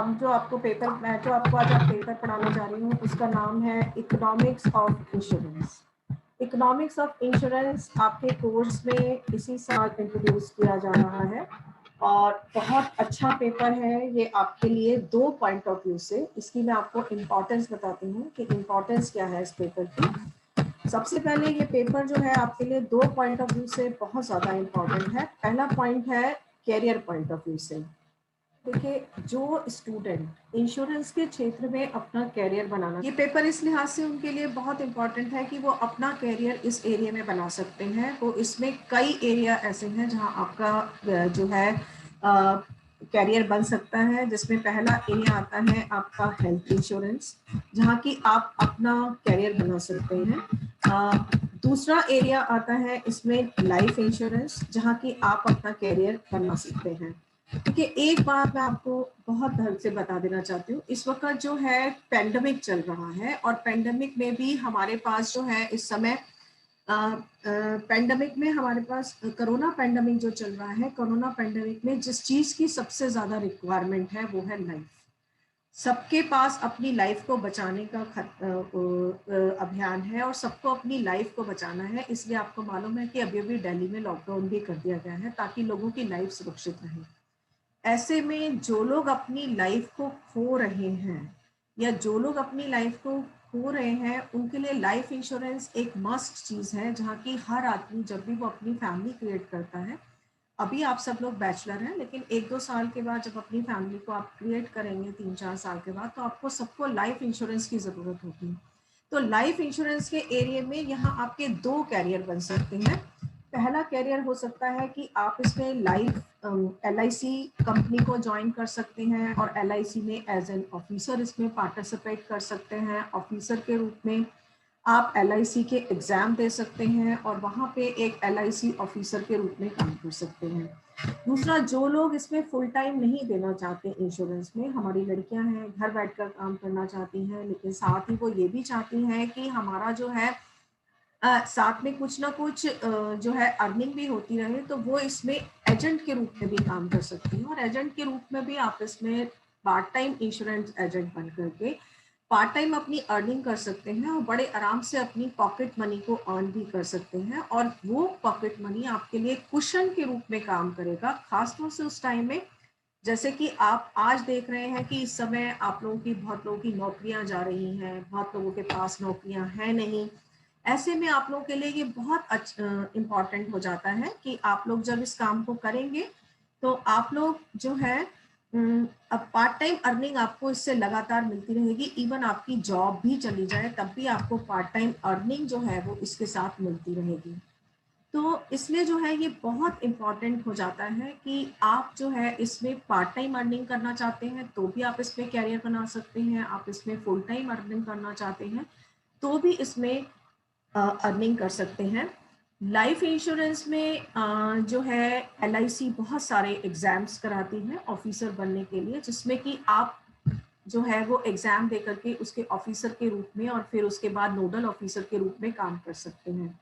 अब जो आपको आज आप पेपर पढ़ाने जा रही हूँ उसका नाम है economics of insurance. Economics of insurance आपके कोर्स में इसी साल इंट्रोड्यूस किया जा रहा है और बहुत अच्छा पेपर है ये आपके लिए दो पॉइंट ऑफ व्यू से। इसकी मैं आपको इम्पोर्टेंस बताती हूँ कि इम्पोर्टेंस क्या है इस पेपर की। सबसे पहले ये पेपर जो है आपके लिए दो पॉइंट ऑफ व्यू से बहुत ज़्यादा इम्पोर्टेंट है। पहला पॉइंट है कैरियर पॉइंट ऑफ व्यू से। देखिए, जो स्टूडेंट इंश्योरेंस के क्षेत्र में अपना कैरियर बनाना, ये पेपर इस लिहाज से उनके लिए बहुत इंपॉर्टेंट है कि वो अपना कैरियर इस एरिया में बना सकते हैं। तो इसमें कई एरिया ऐसे हैं जहां आपका जो है कैरियर बन सकता है, जिसमें पहला एरिया आता है आपका हेल्थ इंश्योरेंस, जहां की आप अपना कैरियर बना सकते हैं। दूसरा एरिया आता है इसमें लाइफ इंश्योरेंस, जहां की आप अपना कैरियर बना सकते हैं। देखिए, एक बात मैं आपको बहुत ढंग से बता देना चाहती हूँ। इस वक्त जो है पेंडेमिक चल रहा है और पेंडेमिक में भी हमारे पास जो है इस समय पेंडेमिक में हमारे पास कोरोना पेंडेमिक जो चल रहा है, कोरोना पेंडेमिक में जिस चीज की सबसे ज्यादा रिक्वायरमेंट है वो है लाइफ। सबके पास अपनी लाइफ को बचाने का अभियान है और सबको अपनी लाइफ को बचाना है। इसलिए आपको मालूम है कि अभी अभी दिल्ली में लॉकडाउन भी कर दिया गया है ताकि लोगों की लाइफ सुरक्षित रहे। ऐसे में जो लोग अपनी लाइफ को खो रहे हैं या जो लोग अपनी लाइफ को खो रहे हैं उनके लिए लाइफ इंश्योरेंस एक मस्ट चीज है, जहाँ की हर आदमी जब भी वो अपनी फैमिली क्रिएट करता है, अभी आप सब लोग बैचलर हैं लेकिन 1-2 साल के बाद जब अपनी फैमिली को आप क्रिएट करेंगे 3-4 साल के बाद, तो आपको सबको लाइफ इंश्योरेंस की जरूरत होगी। तो लाइफ इंश्योरेंस के एरिया में यहाँ आपके दो कैरियर बन सकते हैं। पहला कैरियर हो सकता है कि आप इसमें लाइफ LIC कंपनी को ज्वाइन कर सकते हैं और LIC में एज एन ऑफिसर इसमें पार्टिसिपेट कर सकते हैं। ऑफिसर के रूप में आप LIC के एग्जाम दे सकते हैं और वहाँ पे एक LIC ऑफिसर के रूप में काम कर सकते हैं। दूसरा, जो लोग इसमें फुल टाइम नहीं देना चाहते इंश्योरेंस में, हमारी लड़कियां हैं घर बैठकर काम करना चाहती हैं लेकिन साथ ही वो ये भी चाहती हैं कि हमारा जो है साथ में कुछ ना कुछ जो है अर्निंग भी होती रहे, तो वो इसमें एजेंट के रूप में भी काम कर सकती है। और एजेंट के रूप में भी आप इसमें पार्ट टाइम इंश्योरेंस एजेंट बन करके पार्ट टाइम अपनी अर्निंग कर सकते हैं और बड़े आराम से अपनी पॉकेट मनी को अर्न भी कर सकते हैं। और वो पॉकेट मनी आपके लिए कुशन के रूप में काम करेगा, खासतौर से उस टाइम में जैसे कि आप आज देख रहे हैं कि इस समय आप लोगों की बहुत लोगों की नौकरियां जा रही हैं, बहुत लोगों के पास नौकरियां हैं नहीं। ऐसे में आप लोगों के लिए ये बहुत इम्पॉर्टेंट हो जाता है कि आप लोग जब इस काम को करेंगे तो आप लोग जो है अब पार्ट टाइम अर्निंग आपको इससे लगातार मिलती रहेगी। इवन आपकी जॉब भी चली जाए तब भी आपको पार्ट टाइम अर्निंग जो है वो इसके साथ मिलती रहेगी। तो इसलिए जो है ये बहुत इम्पॉर्टेंट हो जाता है कि आप जो है इसमें पार्ट टाइम अर्निंग करना चाहते हैं तो भी आप इसमें कैरियर बना सकते हैं। आप इसमें फुल टाइम अर्निंग करना चाहते हैं तो भी इसमें अर्निंग कर सकते हैं। लाइफ इंश्योरेंस में जो है LIC बहुत सारे एग्जाम्स कराती है ऑफिसर बनने के लिए, जिसमें कि आप जो है वो एग्जाम दे करके उसके ऑफिसर के रूप में और फिर उसके बाद नोडल ऑफिसर के रूप में काम कर सकते हैं।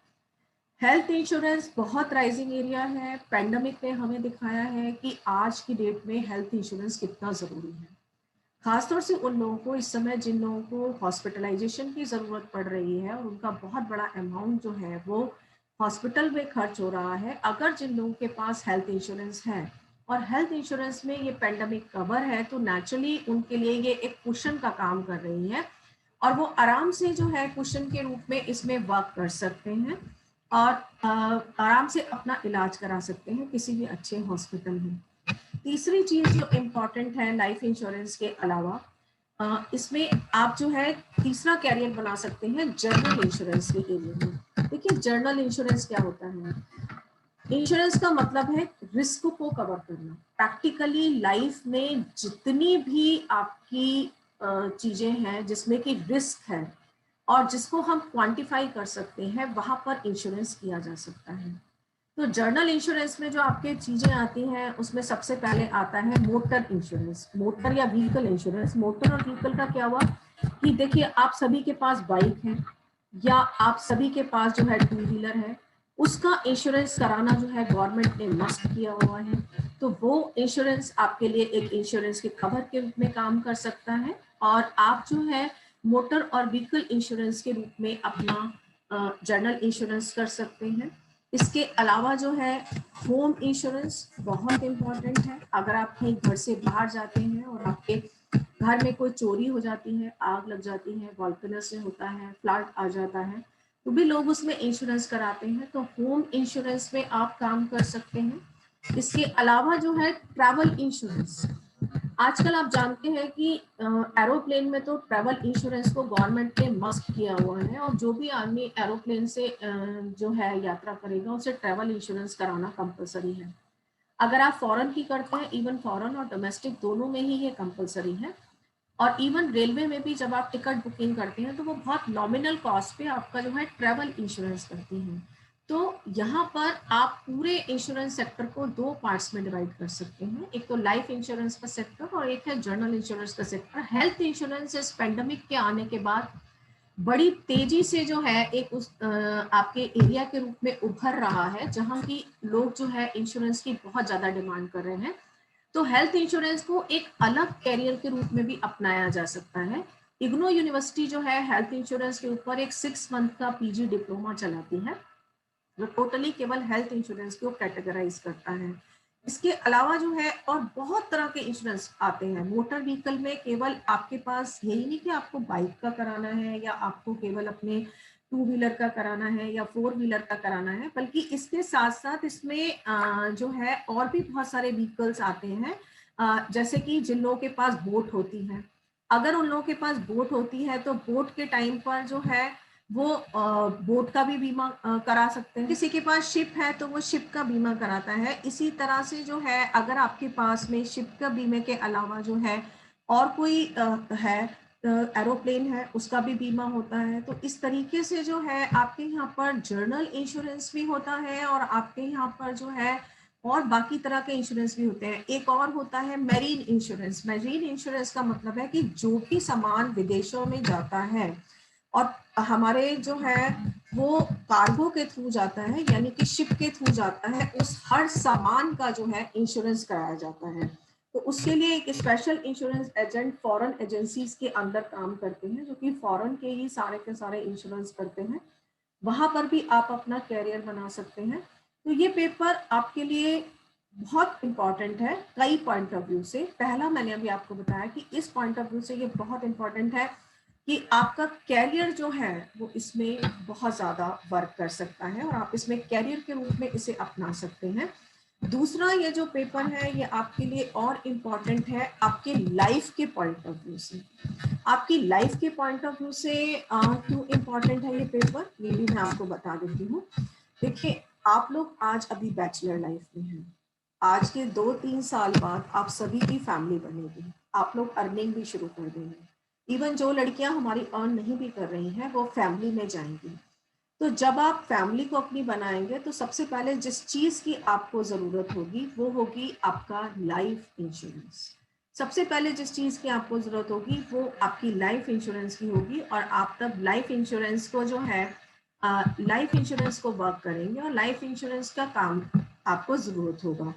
हेल्थ इंश्योरेंस बहुत राइजिंग एरिया है। पेंडेमिक ने हमें दिखाया है कि आज की डेट में हेल्थ इंश्योरेंस कितना ज़रूरी है, खासतौर से उन लोगों को इस समय जिन लोगों को हॉस्पिटलाइजेशन की ज़रूरत पड़ रही है और उनका बहुत बड़ा अमाउंट जो है वो हॉस्पिटल में खर्च हो रहा है। अगर जिन लोगों के पास हेल्थ इंश्योरेंस है और हेल्थ इंश्योरेंस में ये पेंडेमिक कवर है तो नेचुरली उनके लिए ये एक कुशन का काम कर रही है और वो आराम से जो है कुशन के रूप में इसमें वर्क कर सकते हैं और आराम से अपना इलाज करा सकते हैं किसी भी अच्छे हॉस्पिटल में। तीसरी चीज जो इम्पोर्टेंट है लाइफ इंश्योरेंस के अलावा, इसमें आप जो है तीसरा कैरियर बना सकते हैं जर्नल इंश्योरेंस के एरिया में। देखिए, जर्नल इंश्योरेंस क्या होता है? इंश्योरेंस का मतलब है रिस्क को कवर करना। प्रैक्टिकली लाइफ में जितनी भी आपकी चीजें हैं जिसमें कि रिस्क है और जिसको हम क्वांटिफाई कर सकते हैं, वहां पर इंश्योरेंस किया जा सकता है। तो जर्नल इंश्योरेंस में जो आपके चीजें आती हैं उसमें सबसे पहले आता है मोटर इंश्योरेंस, मोटर या व्हीकल इंश्योरेंस। मोटर और व्हीकल का क्या हुआ कि देखिए, आप सभी के पास बाइक है या आप सभी के पास जो है 2 व्हीलर है, उसका इंश्योरेंस कराना जो है गवर्नमेंट ने मस्ट किया हुआ है। तो तो वो इंश्योरेंस आपके लिए एक इंश्योरेंस के कवर के रूप में काम कर सकता है। और आप जो है मोटर और व्हीकल इंश्योरेंस के रूप में अपना जनरल इंश्योरेंस कर सकते हैं। इसके अलावा जो है होम इंश्योरेंस बहुत इम्पोर्टेंट है। अगर आप कहीं घर से बाहर जाते हैं और आपके घर में कोई चोरी हो जाती है, आग लग जाती है, वॉल्केनो से होता है, फ्लड आ जाता है, तो भी लोग उसमें इंश्योरेंस कराते हैं। तो होम इंश्योरेंस में आप काम कर सकते हैं। इसके अलावा जो है ट्रैवल इंश्योरेंस, आजकल आप जानते हैं कि एरोप्लेन में तो ट्रैवल इंश्योरेंस को गवर्नमेंट ने मस्ट किया हुआ है, और जो भी आदमी एरोप्लेन से जो है यात्रा करेगा उसे ट्रैवल इंश्योरेंस कराना कंपलसरी है। अगर आप फॉरेन की करते हैं, इवन फॉरेन और डोमेस्टिक दोनों में ही ये कंपलसरी है। और इवन रेलवे में भी जब आप टिकट बुकिंग करते हैं तो वो बहुत नॉमिनल कॉस्ट पे आपका जो है ट्रैवल इंश्योरेंस करती हैं। तो यहाँ पर आप पूरे इंश्योरेंस सेक्टर को दो पार्ट्स में डिवाइड कर सकते हैं, एक तो लाइफ इंश्योरेंस का सेक्टर और एक है जनरल इंश्योरेंस का सेक्टर। हेल्थ इंश्योरेंस इस पेंडेमिक के आने के बाद बड़ी तेजी से जो है एक उस आपके एरिया के रूप में उभर रहा है, जहां की लोग जो है इंश्योरेंस की बहुत ज्यादा डिमांड कर रहे हैं। तो हेल्थ इंश्योरेंस को एक अलग कैरियर के रूप में भी अपनाया जा सकता है। इग्नो यूनिवर्सिटी जो है हेल्थ इंश्योरेंस के ऊपर एक 6 मंथ का पीजी डिप्लोमा चलाती है, जो टोटली केवल हेल्थ इंश्योरेंस को कैटेगराइज करता है। इसके अलावा जो है और बहुत तरह के इंश्योरेंस आते हैं। मोटर व्हीकल में केवल आपके पास यही नहीं कि आपको बाइक का कराना है या आपको केवल अपने 2 व्हीलर का कराना है या 4 व्हीलर का कराना है, बल्कि इसके साथ साथ इसमें जो है और भी बहुत सारे व्हीकल्स आते हैं। जैसे कि जिन लोगों के पास बोट होती है, अगर उन लोगों के पास बोट होती है तो बोट के टाइम पर जो है वो बोट का भी बीमा करा सकते हैं। किसी के पास शिप है तो वो शिप का बीमा कराता है। इसी तरह से जो है अगर आपके पास में शिप का बीमे के अलावा जो है और कोई है एरोप्लेन है, उसका भी बीमा होता है। तो इस तरीके से जो है आपके यहाँ पर जर्नल इंश्योरेंस भी होता है और आपके यहाँ पर जो है और बाकी तरह के इंश्योरेंस भी होते हैं। एक और होता है मैरीन इंश्योरेंस। मैरीन इंश्योरेंस का मतलब है कि जो भी सामान विदेशों में जाता है और हमारे जो है वो कार्गो के थ्रू जाता है, यानी कि शिप के थ्रू जाता है, उस हर सामान का जो है इंश्योरेंस कराया जाता है। तो उसके लिए एक special insurance agent foreign agencies के अंदर काम करते हैं, जो कि फॉरेन के ही सारे के सारे इंश्योरेंस करते हैं। वहां पर भी आप अपना कैरियर बना सकते हैं। तो ये पेपर आपके लिए बहुत इंपॉर्टेंट है कई पॉइंट ऑफ व्यू से। पहला, मैंने अभी आपको बताया कि इस पॉइंट ऑफ व्यू से ये बहुत इंपॉर्टेंट है कि आपका कैरियर जो है वो इसमें बहुत ज़्यादा वर्क कर सकता है और आप इसमें कैरियर के रूप में इसे अपना सकते हैं। दूसरा, ये जो पेपर है ये आपके लिए और इम्पॉर्टेंट है आपके लाइफ के पॉइंट ऑफ व्यू से। आपकी लाइफ के पॉइंट ऑफ व्यू से क्यों इम्पॉर्टेंट है ये पेपर, ये भी मैं आपको बता देती हूँ। देखिए, आप लोग आज अभी बैचलर लाइफ में हैं। आज के 2-3 साल बाद आप सभी की फैमिली बनेगी, आप लोग अर्निंग भी शुरू कर देंगे। इवन जो लड़कियां हमारी अर्न नहीं भी कर रही हैं वो फैमिली में जाएंगी। तो जब आप फैमिली को अपनी बनाएंगे तो सबसे पहले जिस चीज की आपको जरूरत होगी वो होगी आपका लाइफ इंश्योरेंस। सबसे पहले जिस चीज की आपको जरूरत होगी वो आपकी लाइफ इंश्योरेंस की होगी, और आप तब लाइफ इंश्योरेंस को जो है लाइफ इंश्योरेंस को वर्क करेंगे और लाइफ इंश्योरेंस का काम आपको जरूरत होगा।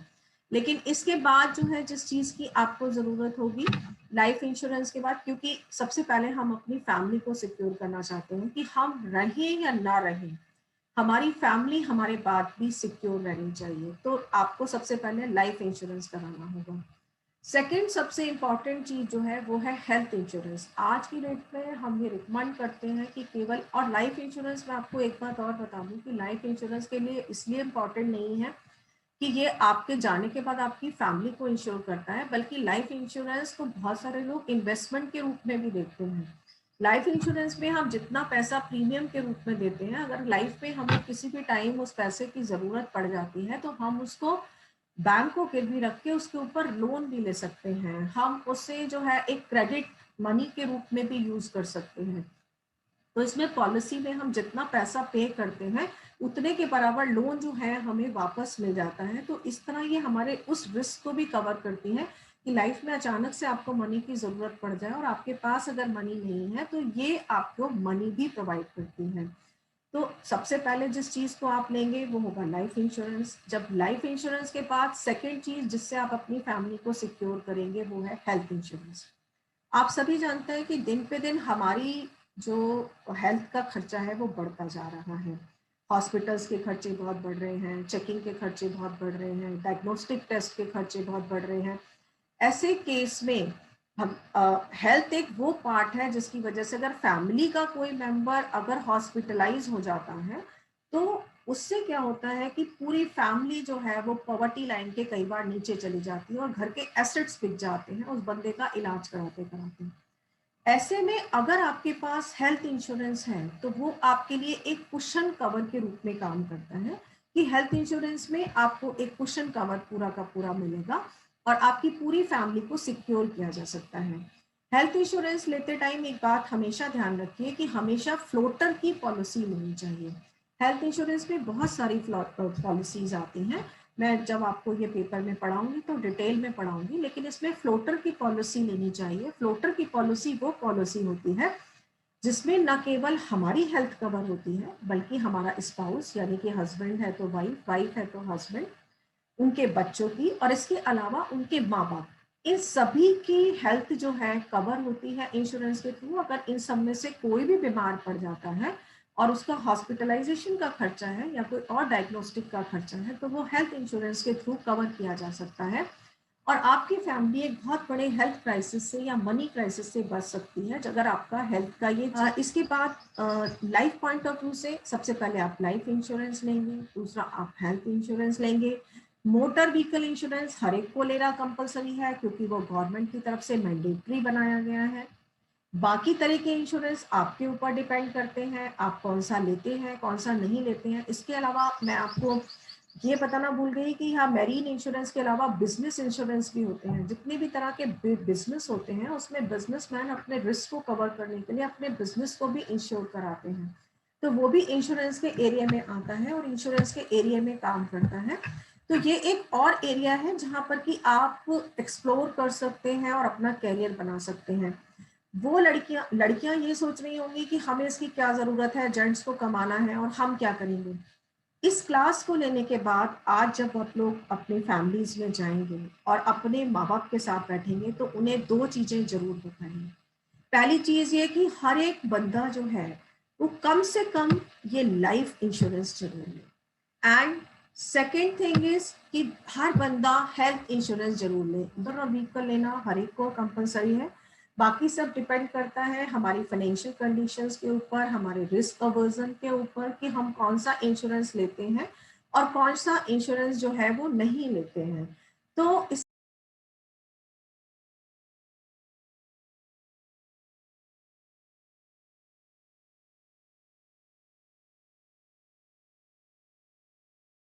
लेकिन इसके बाद जो है जिस चीज की आपको जरूरत होगी लाइफ इंश्योरेंस के बाद, क्योंकि सबसे पहले हम अपनी फैमिली को सिक्योर करना चाहते हैं कि हम रहें या ना रहें, हमारी फैमिली हमारे बाद भी सिक्योर रहनी चाहिए, तो आपको सबसे पहले लाइफ इंश्योरेंस कराना होगा। सेकेंड सबसे इम्पॉर्टेंट चीज जो है वो है हेल्थ इंश्योरेंस। आज की डेट में हम ये रिकमेंड करते हैं कि केवल, और लाइफ इंश्योरेंस में आपको एक बात और बता दूं कि लाइफ इंश्योरेंस के लिए इसलिए इम्पॉर्टेंट नहीं है कि ये आपके जाने के बाद आपकी फैमिली को इंश्योर करता है, बल्कि लाइफ इंश्योरेंस को बहुत सारे लोग इन्वेस्टमेंट के रूप में भी देखते हैं। लाइफ इंश्योरेंस में हम जितना पैसा प्रीमियम के रूप में देते हैं, अगर लाइफ में हमें किसी भी टाइम उस पैसे की जरूरत पड़ जाती है तो हम उसको बैंक को गिरवी रख के उसके ऊपर लोन भी ले सकते हैं। हम उससे जो है एक क्रेडिट मनी के रूप में भी यूज कर सकते हैं। तो इसमें पॉलिसी में हम जितना पैसा पे करते हैं उतने के बराबर लोन जो है हमें वापस मिल जाता है। तो इस तरह ये हमारे उस रिस्क को भी कवर करती है कि लाइफ में अचानक से आपको मनी की जरूरत पड़ जाए और आपके पास अगर मनी नहीं है तो ये आपको मनी भी प्रोवाइड करती है। तो सबसे पहले जिस चीज को आप लेंगे वो होगा लाइफ इंश्योरेंस। जब लाइफ इंश्योरेंस के बाद सेकेंड चीज जिससे आप अपनी फैमिली को सिक्योर करेंगे वो है हेल्थ इंश्योरेंस। आप सभी जानते हैं कि दिन पे दिन हमारी जो हेल्थ का खर्चा है वो बढ़ता जा रहा है। हॉस्पिटल्स के खर्चे बहुत बढ़ रहे हैं, चेकिंग के खर्चे बहुत बढ़ रहे हैं, डायग्नोस्टिक टेस्ट के खर्चे बहुत बढ़ रहे हैं। ऐसे केस में हम हेल्थ एक वो पार्ट है जिसकी वजह से अगर फैमिली का कोई मेंबर अगर हॉस्पिटलाइज हो जाता है तो उससे क्या होता है कि पूरी फैमिली जो है वो पॉवर्टी लाइन के कई बार नीचे चली जाती है और घर के एसेट्स बिक जाते हैं उस बंदे का इलाज कराते कराते। ऐसे में अगर आपके पास हेल्थ इंश्योरेंस है तो वो आपके लिए एक कुशन कवर के रूप में काम करता है कि हेल्थ इंश्योरेंस में आपको एक कुशन कवर पूरा का पूरा मिलेगा और आपकी पूरी फैमिली को सिक्योर किया जा सकता है। हेल्थ इंश्योरेंस लेते टाइम एक बात हमेशा ध्यान रखिए कि हमेशा फ्लोटर की पॉलिसी लेनी चाहिए। हेल्थ इंश्योरेंस में बहुत सारी पॉलिसीज आती हैं, मैं जब आपको ये पेपर में पढ़ाऊंगी तो डिटेल में पढ़ाऊंगी, लेकिन इसमें फ्लोटर की पॉलिसी लेनी चाहिए। फ्लोटर की पॉलिसी वो पॉलिसी होती है जिसमें न केवल हमारी हेल्थ कवर होती है बल्कि हमारा स्पाउस यानी कि हस्बैंड है तो वाइफ, वाइफ है तो हस्बैंड, उनके बच्चों की और इसके अलावा उनके माँ बाप, इन सभी की हेल्थ जो है कवर होती है इंश्योरेंस के थ्रू। अगर इन सब में से कोई भी बीमार पड़ जाता है और उसका हॉस्पिटलाइजेशन का खर्चा है या कोई और डायग्नोस्टिक का खर्चा है तो वो हेल्थ इंश्योरेंस के थ्रू कवर किया जा सकता है और आपकी फैमिली एक बहुत बड़े हेल्थ क्राइसिस से या मनी क्राइसिस से बच सकती है अगर आपका हेल्थ का ये इसके बाद लाइफ पॉइंट ऑफ व्यू से सबसे पहले आप लाइफ इंश्योरेंस लेंगे, दूसरा आप हेल्थ इंश्योरेंस लेंगे। मोटर व्हीकल इंश्योरेंस हर एक को लेना कंपलसरी है क्योंकि वो गवर्नमेंट की तरफ से मैंडेटरी बनाया गया है। बाकी तरह के इंश्योरेंस आपके ऊपर डिपेंड करते हैं आप कौन सा लेते हैं कौन सा नहीं लेते हैं। इसके अलावा मैं आपको ये बताना भूल गई कि यहाँ मैरीन इंश्योरेंस के अलावा बिजनेस इंश्योरेंस भी होते हैं। जितने भी तरह के बिजनेस होते हैं उसमें बिजनेसमैन अपने रिस्क को कवर करने के लिए अपने बिजनेस को भी इंश्योर कराते हैं, तो वो भी इंश्योरेंस के एरिया में आता है और इंश्योरेंस के एरिया में काम करता है। तो ये एक और एरिया है जहां पर कि आप एक्सप्लोर कर सकते हैं और अपना कैरियर बना सकते हैं। वो लड़कियां ये सोच रही होंगी कि हमें इसकी क्या जरूरत है, जेंट्स को कमाना है और हम क्या करेंगे। इस क्लास को लेने के बाद आज जब आप लोग अपनी फैमिलीज में जाएंगे और अपने माँ बाप के साथ बैठेंगे तो उन्हें दो चीजें जरूर बताएंगे। पहली चीज ये कि हर एक बंदा जो है वो कम से कम ये लाइफ इंश्योरेंस जरूर ले एंड सेकेंड थिंग इज कि हर बंदा हेल्थ इंश्योरेंस जरूर ले। दोनों व्हीकल लेना हर एक को कंपलसरी है, बाकी सब डिपेंड करता है हमारी फाइनेंशियल कंडीशंस के ऊपर, हमारे रिस्क अवर्जन के ऊपर कि हम कौन सा इंश्योरेंस लेते हैं और कौन सा इंश्योरेंस जो है वो नहीं लेते हैं। तो इस